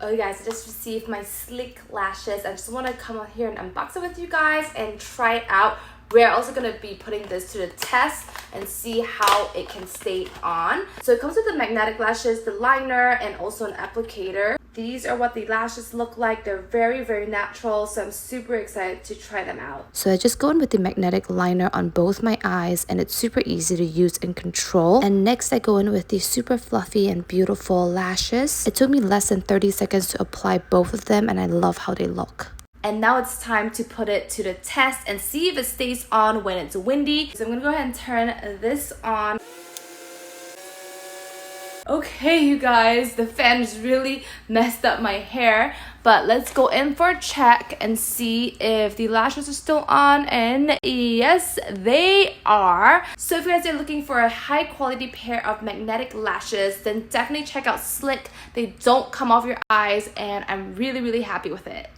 Oh you guys, I just received my sleek lashes. I just want to come on here and unbox it with you guys and try it out. We're also going to be putting this to the test and see how it can stay on. So it comes with the magnetic lashes, the liner, and also an applicator. These are what the lashes look like. They're very, very natural, so I'm super excited to try them out. So I just go in with the magnetic liner on both my eyes, and it's super easy to use and control. And next I go in with these super fluffy and beautiful lashes. It took me less than 30 seconds to apply both of them, and I love how they look. And now it's time to put it to the test and see if it stays on when it's windy. So I'm gonna go ahead and turn this on. Okay, you guys, the fan just really messed up my hair, but let's go in for a check and see if the lashes are still on, and yes, they are. So if you guys are looking for a high quality pair of magnetic lashes, then definitely check out Slick. They don't come off your eyes, and I'm really, really happy with it.